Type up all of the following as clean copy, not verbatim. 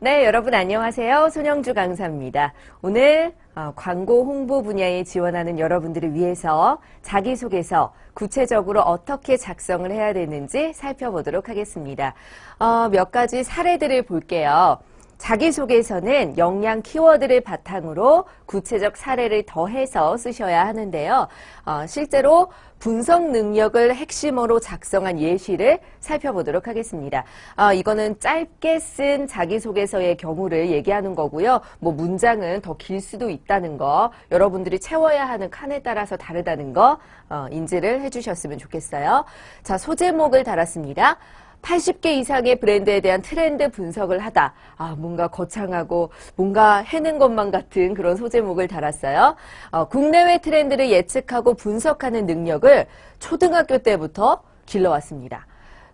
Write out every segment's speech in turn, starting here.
네, 여러분 안녕하세요. 손영주 강사입니다. 오늘 광고 홍보 분야에 지원하는 여러분들을 위해서 자기소개서 구체적으로 어떻게 작성을 해야 되는지 살펴보도록 하겠습니다. 몇 가지 사례들을 볼게요. 자기소개서는 역량 키워드를 바탕으로 구체적 사례를 더해서 쓰셔야 하는데요. 실제로 분석 능력을 핵심으로 작성한 예시를 살펴보도록 하겠습니다. 이거는 짧게 쓴 자기소개서의 경우를 얘기하는 거고요. 뭐 문장은 더 길 수도 있다는 거, 여러분들이 채워야 하는 칸에 따라서 다르다는 거 인지를 해주셨으면 좋겠어요. 자, 소제목을 달았습니다. 80개 이상의 브랜드에 대한 트렌드 분석을 하다. 뭔가 거창하고 뭔가 해낸 것만 같은 그런 소제목을 달았어요. 국내외 트렌드를 예측하고 분석하는 능력을 초등학교 때부터 길러왔습니다.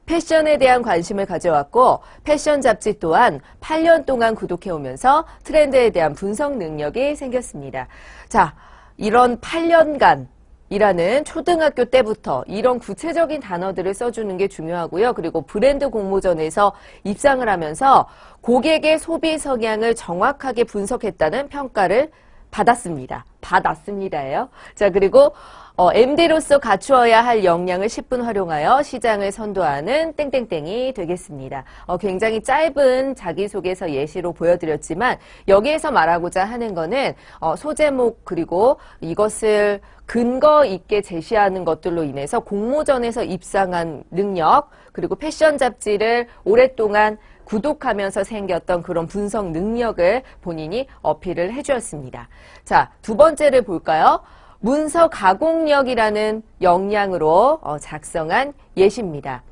패션에 대한 관심을 가져왔고 패션 잡지 또한 8년 동안 구독해오면서 트렌드에 대한 분석 능력이 생겼습니다. 자, 이런 8년간 이라는 초등학교 때부터 이런 구체적인 단어들을 써주는 게 중요하고요. 그리고 브랜드 공모전에서 입상을 하면서 고객의 소비 성향을 정확하게 분석했다는 평가를 받았습니다예요. 자, 그리고 MD로서 갖추어야 할 역량을 10분 활용하여 시장을 선도하는 땡땡땡이 되겠습니다. 굉장히 짧은 자기소개서 예시로 보여드렸지만 여기에서 말하고자 하는 거는 소제목 그리고 이것을 근거 있게 제시하는 것들로 인해서 공모전에서 입상한 능력 그리고 패션 잡지를 오랫동안 구독하면서 생겼던 그런 분석 능력을 본인이 어필을 해주었습니다. 자, 두 번째를 볼까요? 문서 가공력이라는 역량으로 작성한 예시입니다.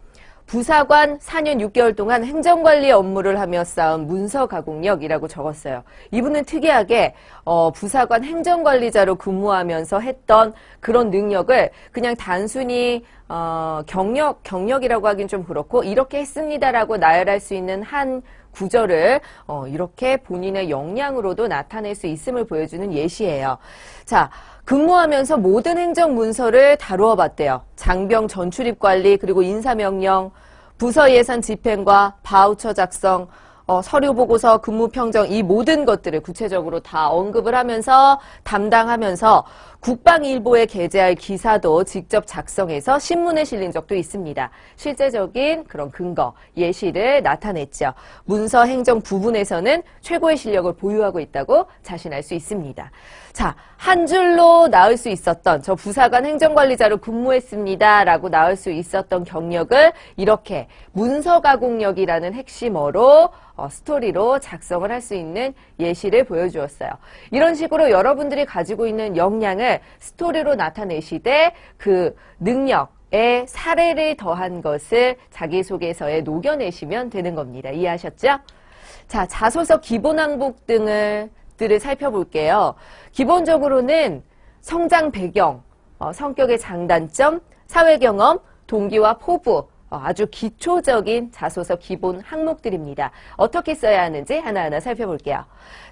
부사관 4년 6개월 동안 행정관리 업무를 하며 쌓은 문서 가공력이라고 적었어요. 이분은 특이하게 부사관 행정관리자로 근무하면서 했던 그런 능력을 그냥 단순히 경력이라고 하긴 좀 그렇고 이렇게 했습니다라고 나열할 수 있는 한 구절을 이렇게 본인의 역량으로도 나타낼 수 있음을 보여주는 예시예요. 자, 근무하면서 모든 행정 문서를 다루어 봤대요. 장병 전출입 관리, 그리고 인사명령, 부서 예산 집행과 바우처 작성, 서류 보고서, 근무 평정 이 모든 것들을 구체적으로 다 언급을 하면서 담당하면서 국방일보에 게재할 기사도 직접 작성해서 신문에 실린 적도 있습니다. 실제적인 그런 근거, 예시를 나타냈죠. 문서 행정 부분에서는 최고의 실력을 보유하고 있다고 자신할 수 있습니다. 자, 한 줄로 나올 수 있었던 저 부사관 행정관리자로 근무했습니다 라고 나올 수 있었던 경력을 이렇게 문서 가공력이라는 핵심어로 스토리로 작성을 할 수 있는 예시를 보여주었어요. 이런 식으로 여러분들이 가지고 있는 역량을 스토리로 나타내시되 그 능력에 사례를 더한 것을 자기소개서에 녹여내시면 되는 겁니다. 이해하셨죠? 자, 자소서 기본 항목 등들을 살펴볼게요. 기본적으로는 성장 배경, 성격의 장단점, 사회 경험, 동기와 포부, 아주 기초적인 자소서 기본 항목들입니다. 어떻게 써야 하는지 하나하나 살펴볼게요.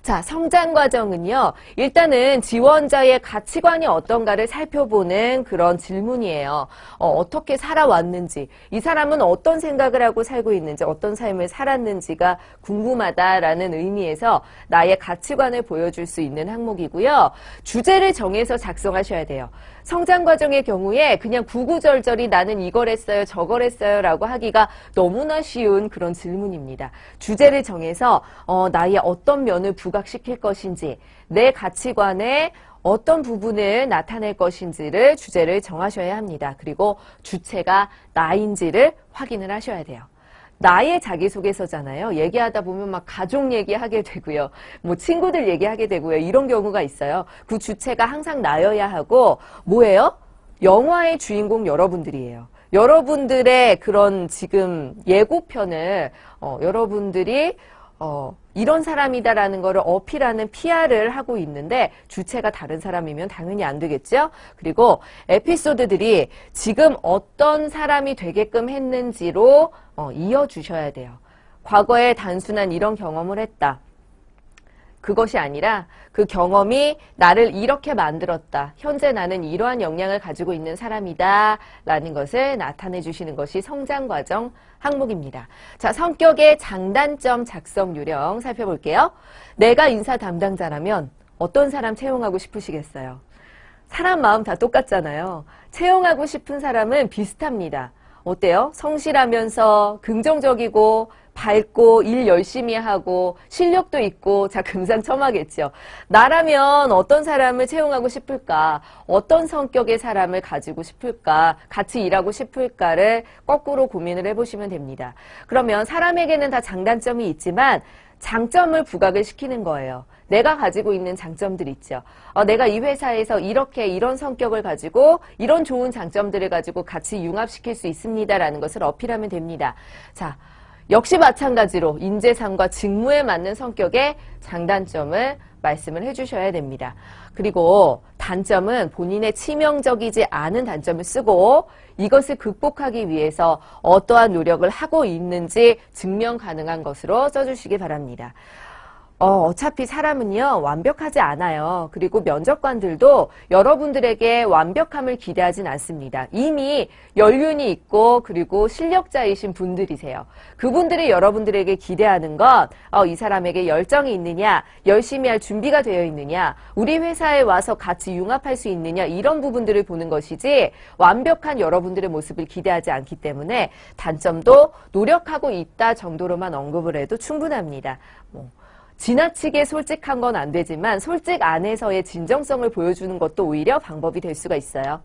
자, 성장 과정은요. 일단은 지원자의 가치관이 어떤가를 살펴보는 그런 질문이에요. 어떻게 살아왔는지, 이 사람은 어떤 생각을 하고 살고 있는지, 어떤 삶을 살았는지가 궁금하다라는 의미에서 나의 가치관을 보여줄 수 있는 항목이고요. 주제를 정해서 작성하셔야 돼요. 성장 과정의 경우에 그냥 구구절절히 나는 이걸 했어요, 저걸 했어요 라고 하기가 너무나 쉬운 그런 질문입니다. 주제를 정해서 나의 어떤 면을 부각시킬 것인지, 내 가치관의 어떤 부분을 나타낼 것인지를 주제를 정하셔야 합니다. 그리고 주체가 나인지를 확인을 하셔야 돼요. 나의 자기소개서잖아요. 얘기하다 보면 막 가족 얘기하게 되고요. 뭐 친구들 얘기하게 되고요. 이런 경우가 있어요. 그 주체가 항상 나여야 하고 뭐예요? 영화의 주인공 여러분들이에요. 여러분들의 그런 지금 예고편을 여러분들이 이런 사람이다라는 거를 어필하는 PR을 하고 있는데 주체가 다른 사람이면 당연히 안 되겠죠? 그리고 에피소드들이 지금 어떤 사람이 되게끔 했는지로 이어주셔야 돼요. 과거에 단순한 이런 경험을 했다. 그것이 아니라 그 경험이 나를 이렇게 만들었다. 현재 나는 이러한 역량을 가지고 있는 사람이다. 라는 것을 나타내 주시는 것이 성장과정 항목입니다. 자, 성격의 장단점 작성 요령 살펴볼게요. 내가 인사 담당자라면 어떤 사람 채용하고 싶으시겠어요? 사람 마음 다 똑같잖아요. 채용하고 싶은 사람은 비슷합니다. 어때요? 성실하면서 긍정적이고 밝고 일 열심히 하고 실력도 있고 자 금상첨화겠죠. 나라면 어떤 사람을 채용하고 싶을까? 어떤 성격의 사람을 가지고 싶을까? 같이 일하고 싶을까를 거꾸로 고민을 해보시면 됩니다. 그러면 사람에게는 다 장단점이 있지만 장점을 부각을 시키는 거예요. 내가 가지고 있는 장점들 있죠. 내가 이 회사에서 이런 성격을 가지고 이런 좋은 장점들을 가지고 같이 융합시킬 수 있습니다라는 것을 어필하면 됩니다. 자, 역시 마찬가지로 인재상과 직무에 맞는 성격의 장단점을 말씀을 해주셔야 됩니다. 그리고 단점은 본인의 치명적이지 않은 단점을 쓰고 이것을 극복하기 위해서 어떠한 노력을 하고 있는지 증명 가능한 것으로 써주시기 바랍니다. 어차피 사람은요, 완벽하지 않아요. 그리고 면접관들도 여러분들에게 완벽함을 기대하진 않습니다. 이미 연륜이 있고, 그리고 실력자이신 분들이세요. 그분들이 여러분들에게 기대하는 건, 이 사람에게 열정이 있느냐, 열심히 할 준비가 되어 있느냐, 우리 회사에 와서 같이 융합할 수 있느냐, 이런 부분들을 보는 것이지, 완벽한 여러분들의 모습을 기대하지 않기 때문에, 단점도 노력하고 있다 정도로만 언급을 해도 충분합니다. 지나치게 솔직한 건 안 되지만 솔직 안에서의 진정성을 보여주는 것도 오히려 방법이 될 수가 있어요.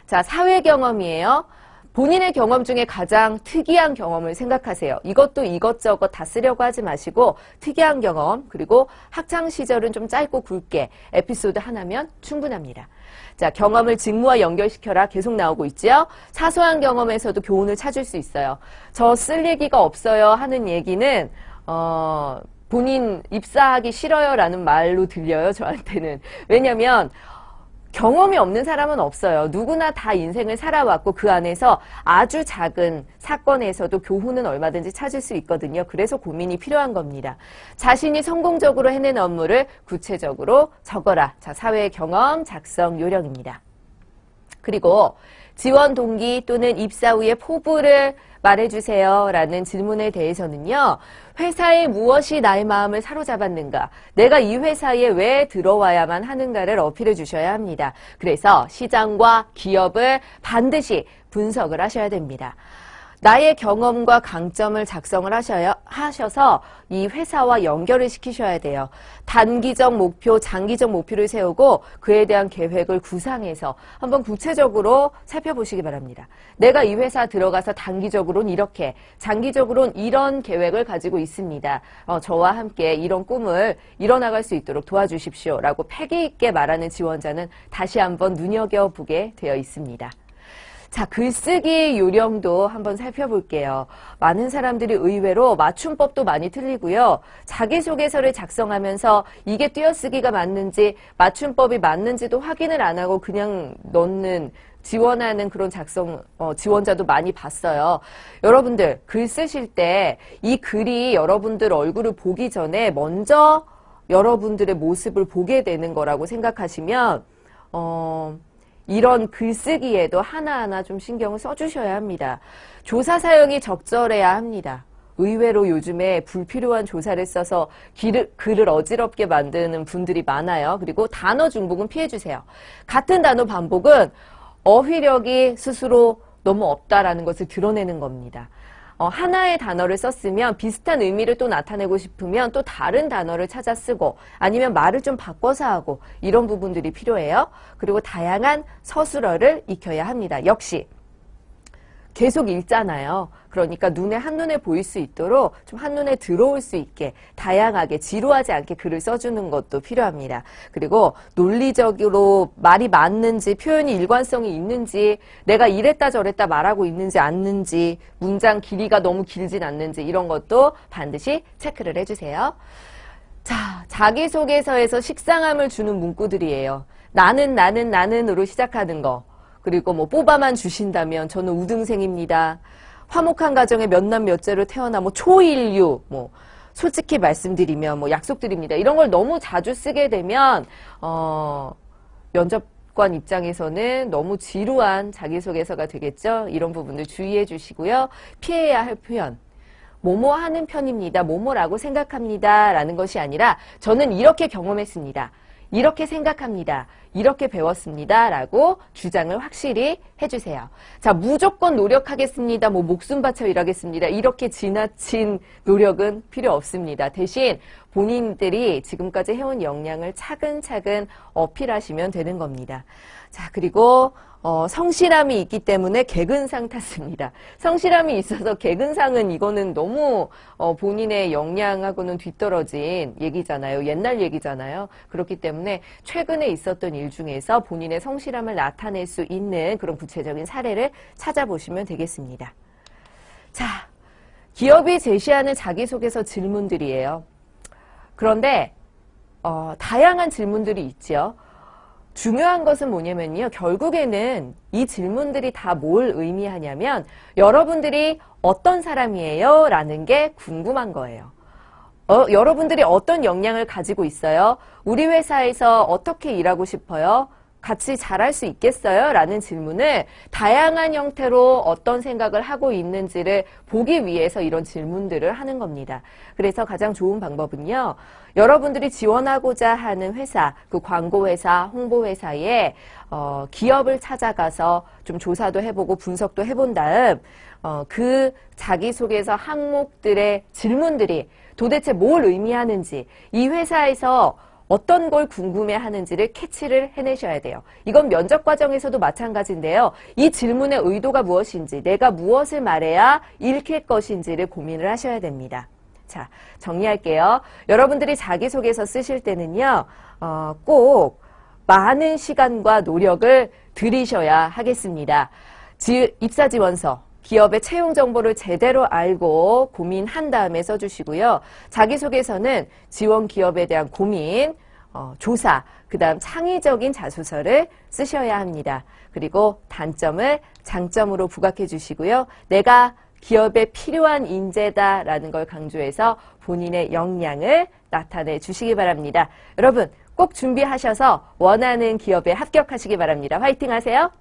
자, 사회 경험이에요. 본인의 경험 중에 가장 특이한 경험을 생각하세요. 이것도 이것저것 다 쓰려고 하지 마시고 특이한 경험, 그리고 학창 시절은 좀 짧고 굵게 에피소드 하나면 충분합니다. 자, 경험을 직무와 연결시켜라 계속 나오고 있죠. 사소한 경험에서도 교훈을 찾을 수 있어요. 저 쓸 얘기가 없어요 하는 얘기는 본인 입사하기 싫어요 라는 말로 들려요, 저한테는. 왜냐면 경험이 없는 사람은 없어요. 누구나 다 인생을 살아왔고 그 안에서 아주 작은 사건에서도 교훈은 얼마든지 찾을 수 있거든요. 그래서 고민이 필요한 겁니다. 자신이 성공적으로 해낸 업무를 구체적으로 적어라. 자, 사회 경험 작성 요령입니다. 그리고 지원 동기 또는 입사 후의 포부를 말해주세요 라는 질문에 대해서는요. 회사에 무엇이 나의 마음을 사로잡았는가, 내가 이 회사에 왜 들어와야만 하는가를 어필해 주셔야 합니다. 그래서 시장과 기업을 반드시 분석을 하셔야 됩니다. 나의 경험과 강점을 작성을 하셔서 이 회사와 연결을 시키셔야 돼요. 단기적 목표, 장기적 목표를 세우고 그에 대한 계획을 구상해서 한번 구체적으로 살펴보시기 바랍니다. 내가 이 회사 들어가서 단기적으로는 이렇게, 장기적으로는 이런 계획을 가지고 있습니다. 저와 함께 이런 꿈을 이뤄나갈 수 있도록 도와주십시오 라고 패기 있게 말하는 지원자는 다시 한번 눈여겨보게 되어 있습니다. 자, 글쓰기 요령도 한번 살펴볼게요. 많은 사람들이 의외로 맞춤법도 많이 틀리고요. 자기소개서를 작성하면서 이게 띄어쓰기가 맞는지 맞춤법이 맞는지도 확인을 안 하고 그냥 넣는 지원하는 그런 지원자도 많이 봤어요. 여러분들 글 쓰실 때 이 글이 여러분들 얼굴을 보기 전에 먼저 여러분들의 모습을 보게 되는 거라고 생각하시면 이런 글쓰기에도 하나하나 좀 신경을 써주셔야 합니다. 조사 사용이 적절해야 합니다. 의외로 요즘에 불필요한 조사를 써서 글을 어지럽게 만드는 분들이 많아요. 그리고 단어 중복은 피해주세요. 같은 단어 반복은 어휘력이 스스로 너무 없다라는 것을 드러내는 겁니다. 하나의 단어를 썼으면 비슷한 의미를 또 나타내고 싶으면 또 다른 단어를 찾아 쓰고 아니면 말을 좀 바꿔서 하고 이런 부분들이 필요해요. 그리고 다양한 서술어를 익혀야 합니다. 역시 계속 읽잖아요. 그러니까 눈에 한눈에 보일 수 있도록 좀 한눈에 들어올 수 있게 다양하게 지루하지 않게 글을 써주는 것도 필요합니다. 그리고 논리적으로 말이 맞는지 표현이 일관성이 있는지 내가 이랬다 저랬다 말하고 있는지 않는지 문장 길이가 너무 길진 않는지 이런 것도 반드시 체크를 해주세요. 자, 자기소개서에서 식상함을 주는 문구들이에요. 나는으로 시작하는 거. 그리고 뽑아만 주신다면 저는 우등생입니다. 화목한 가정에 몇남 몇째로 태어나 초인류, 솔직히 말씀드리면 뭐 약속드립니다. 이런 걸 너무 자주 쓰게 되면 면접관 입장에서는 너무 지루한 자기소개서가 되겠죠. 이런 부분들 주의해 주시고요. 피해야 할 표현. 뭐뭐 하는 편입니다. 뭐뭐라고 생각합니다. 라는 것이 아니라 저는 이렇게 경험했습니다. 이렇게 생각합니다. 이렇게 배웠습니다. 라고 주장을 확실히 해주세요. 자, 무조건 노력하겠습니다. 뭐 목숨 바쳐 일하겠습니다. 이렇게 지나친 노력은 필요 없습니다. 대신 본인들이 지금까지 해온 역량을 차근차근 어필하시면 되는 겁니다. 자, 그리고 성실함이 있기 때문에 개근상 탔습니다. 성실함이 있어서 개근상은 이거는 너무 본인의 역량하고는 뒤떨어진 얘기잖아요. 옛날 얘기잖아요. 그렇기 때문에 최근에 있었던 일 중에서 본인의 성실함을 나타낼 수 있는 그런 구체적인 사례를 찾아보시면 되겠습니다. 자, 기업이 제시하는 자기소개서 질문들이에요. 그런데 다양한 질문들이 있죠. 중요한 것은 뭐냐면요. 결국에는 이 질문들이 다 뭘 의미하냐면 여러분들이 어떤 사람이에요? 라는 게 궁금한 거예요. 여러분들이 어떤 역량을 가지고 있어요? 우리 회사에서 어떻게 일하고 싶어요? 같이 잘할 수 있겠어요? 라는 질문을 다양한 형태로 어떤 생각을 하고 있는지를 보기 위해서 이런 질문들을 하는 겁니다. 그래서 가장 좋은 방법은요. 여러분들이 지원하고자 하는 회사, 그 광고회사, 홍보회사에 기업을 찾아가서 좀 조사도 해보고 분석도 해본 다음 그 자기소개서 항목들의 질문들이 도대체 뭘 의미하는지 이 회사에서 어떤 걸 궁금해하는지를 캐치를 해내셔야 돼요. 이건 면접 과정에서도 마찬가지인데요. 이 질문의 의도가 무엇인지, 내가 무엇을 말해야 읽힐 것인지를 고민을 하셔야 됩니다. 자, 정리할게요. 여러분들이 자기소개서 쓰실 때는요, 꼭 많은 시간과 노력을 들이셔야 하겠습니다. 입사지원서, 기업의 채용 정보를 제대로 알고 고민한 다음에 써주시고요. 자기소개서는 지원 기업에 대한 고민, 조사, 그 다음 창의적인 자소서를 쓰셔야 합니다. 그리고 단점을 장점으로 부각해 주시고요. 내가 기업에 필요한 인재다라는 걸 강조해서 본인의 역량을 나타내 주시기 바랍니다. 여러분 꼭 준비하셔서 원하는 기업에 합격하시기 바랍니다. 화이팅 하세요.